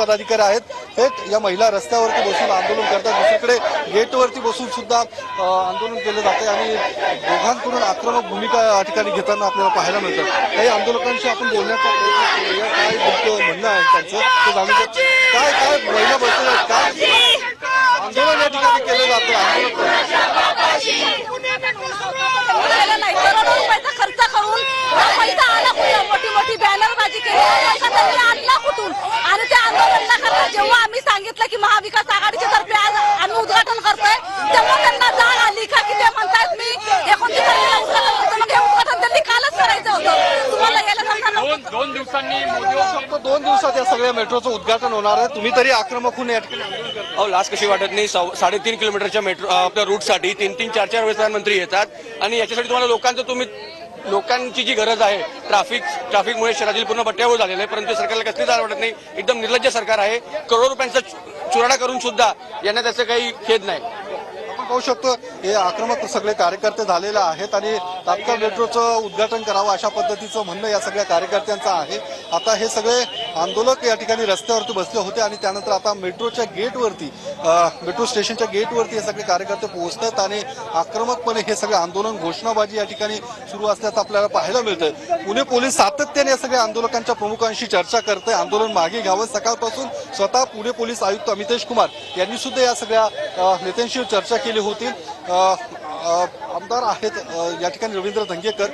पदाधिकारी आहेत हे या महिला रस्त्यावरती बसून आंदोलन करतात, दुसरीकडे गेटवरती बसून सुद्धा आंदोलन केलं जाते आणि दोघांकडून आक्रमक भूमिका या ठिकाणी घेताना आपल्याला पाहायला मिळतात। काही आंदोलकांशी आपण बोलण्याचा प्रयत्न करूया, काय नेमकं म्हणणं आहे त्यांचं ते जाणून घेऊ। काय काय महिला बसलेल्या आहेत, काय आंदोलन या ठिकाणी केलं जातं? करोडो रुपयाचा खर्च करून पैसा आला कुठून, मोठी मोठी बॅनरबाजी केली आणला कुठून? आणि त्या आंदोलन करता जेव्हा आम्ही सांगितलं की महाविकास आघाडीच्या तर्फे आज आम्ही उद्घाटन करतोय, तेव्हा त्यांना जाण आली का की ते म्हणतात मी 29 तारखेला उद्घाटन करतो, मग हे उद्घाटन त्यांनी कालच करायचं होतं। तुम्हाला यायला जमणार दोन दिवसांनी फक्त 2 दिवसात या सगळ्या मेट्रोचं उद्घाटन होणार आहे, तुम्ही तरी आक्रमक होऊन या ठिकाणी आंदोलन करता? अहो लास्ट कशी वाटत नाही, 3.5 किलोमीटरच्या मेट्रो आपल्या रूटसाठी 3-3, 4-4 वेळेस प्रधानमंत्री येतात आणि याच्यासाठी तुम्हाला लोकांची जी गरज आहे, ट्रॅफिकमुळे शहरातील पूर्ण बट्ट्यावर झालेलं आहे, परंतु सरकारला कसली जाण वाटत नाही। एकदम निर्लज्ज सरकार आहे, करोडो रुपयांचा चुराडा करून सुद्धा यांना त्याचं काही खेद नाही। आपण पाहू शकतो हे आक्रमक सगळे कार्यकर्ते झालेले आहेत आणि तात्काळ मेट्रोचं उद्घाटन करावं अशा पद्धतीचं म्हणणं या सगळ्या कार्यकर्त्यांचं आहे। आता हे सगळे आंदोलक या ठिकाणी रस्त्यावरती बसले होते आणि त्यानंतर आता मेट्रोच्या गेटवरती मेट्रो स्टेशनच्या गेटवरती हे सगळे कार्यकर्ते पोहोचतात आणि आक्रमकपणे हे सगळे आंदोलन घोषणाबाजी या ठिकाणी सुरू असल्याचं आपल्याला पाहायला मिळतंय। पुणे पोलीस सातत्याने या सगळ्या आंदोलकांच्या प्रमुखांशी चर्चा करते, आंदोलन मागे घ्यावं। सकाळपासून स्वतः पुणे पोलीस आयुक्त अमितेश कुमार यांनी सुद्धा या सगळ्या नेत्यांशी चर्चा केली होती। आमदार आहेत या ठिकाणी रवींद्र धंगेकर,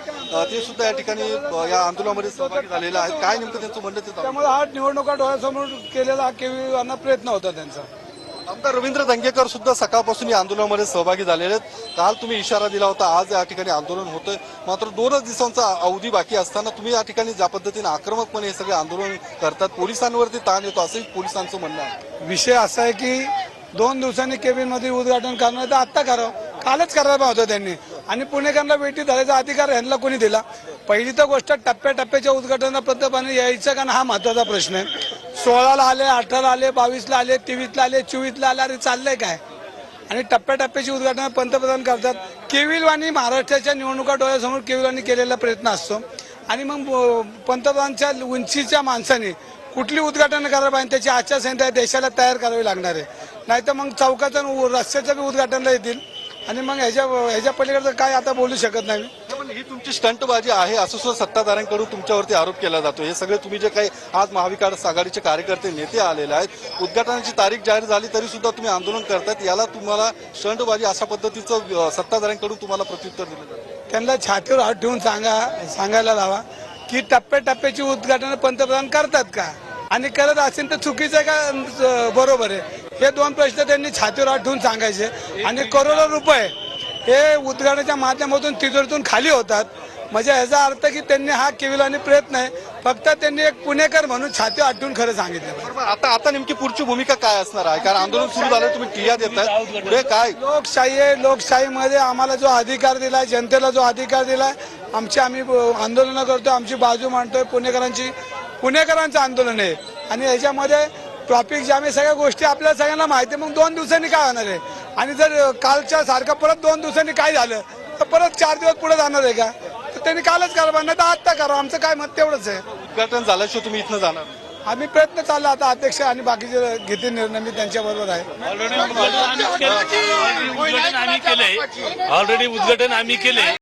ते सुद्धा या ठिकाणी या आंदोलनामध्ये सहभागी झालेले आहेत। काय नेमकं त्यांचं म्हणणं ते त्यामुळे हा निवडणुका डोळ्यासमोर केलेला केविलांना प्रयत्न होता त्यांचा। आमदार रवींद्र धंगेकर सुद्धा सकाळपासून या आंदोलनामध्ये सहभागी झालेले आहेत। काल तुम्ही इशारा दिला होता, आज या ठिकाणी आंदोलन होतंय, मात्र 2च दिवसांचा अवधी बाकी असताना तुम्ही या ठिकाणी ज्या पद्धतीने आक्रमकपणे हे सगळे आंदोलन करतात, पोलिसांवरती ताण येतो असंही पोलिसांचं म्हणणं आहे। विषय असा आहे की 2 दिवसांनी केबिन मध्ये उद्घाटन करणार तर आत्ता करावं, कालच करायला होतं त्यांनी। आणि पुणेकरांना भेटी धरायचा अधिकार यांना कोणी दिला? पहिली तर गोष्ट टप्प्याटप्प्याच्या उद्घाटनाप्रमाणे यायचं का हा महत्वाचा प्रश्न आहे। 16ला आले, 18ला आले, 22ला आले, 23ला आले, 24ला आले, अरे चाललंय काय? आणि टप्प्याटप्प्याची उद्घाटन पंतप्रधान करतात। केविलवाणी महाराष्ट्राच्या निवडणुका डोळ्यासमोर केविलवाणी केलेला प्रयत्न असतो आणि मग पंतप्रधानच्या उंचीच्या माणसाने कुठली उद्घाटन करायला पाहिजे त्याची आचारसंहिता देशाला तयार करावी लागणार आहे, नाहीतर मग चौकाचं रस्त्याचं बी उद्घाटनला येतील आणि मग ह्याच्या पलीकडचं काय आता बोलू शकत नाही। पण ही तुमची स्टंटबाजी आहे असं सुद्धा सत्ताधाऱ्यांकडून तुमच्यावरती आरोप केला जातो। हे सगळे तुम्ही जे काही आज महाविकास आघाडीचे कार्यकर्ते नेते आलेले आहेत, उद्घाटनाची तारीख जाहीर झाली तरी सुद्धा तुम्ही आंदोलन करतात, याला तुम्हाला स्टंटबाजी अशा पद्धतीचं सत्ताधाऱ्यांकडून तुम्हाला प्रत्युत्तर दिलं जातं? त्यांना छातीवर हात ठेवून सांगायला लावा की टप्प्याटप्प्याची उद्घाटन पंतप्रधान करतात का, आणि करत असेल तर चुकीचं आहे का बरोबर आहे, हे 2 प्रश्न त्यांनी छातीवर हात ठेवून सांगायचे। आणि करोडो रुपये हे उद्घाटनाच्या माध्यमातून तिजोरीतून खाली होतात, म्हणजे याचा अर्थ की त्यांनी हा केविलानी प्रयत्न आहे, फक्त त्यांनी एक पुणेकर म्हणून छाती आठवून खरं सांगितलं। बरोबर, आता नेमकी पुढची भूमिका काय असणार आहे? कारण आंदोलन सुरू झालं, तुम्ही टिया देताय, पुढे काय? लोकशाही आहे, लोकशाहीमध्ये आम्हाला जो अधिकार दिलाय, जनतेला जो अधिकार दिलाय, आम्ही आंदोलनं करतोय, आमची बाजू मांडतोय, पुणेकरांचं आंदोलन आहे आणि याच्यामध्ये ट्रॅफिक जाम आहे, सगळ्या गोष्टी आपल्याला सगळ्यांना माहिती आहे। मग 2 दिवसांनी काय होणार आहे? आणि जर कालच्या सारखं परत 2 दिवसांनी काय झालं तर परत 4 दिवस पुढे जाणार आहे का? तर त्यांनी कालच करावं, नाही तर आत्ता करावं, आमचं काय मत तेवढंच आहे। उद्घाटन झाल्याशिवाय तुम्ही इथनं जाणार? आम्ही प्रयत्न चालला, आता अध्यक्ष आणि बाकीचे घेतील निर्णय, मी त्यांच्या बरोबर आहे। ऑलरेडी उद्घाटन आम्ही केलंय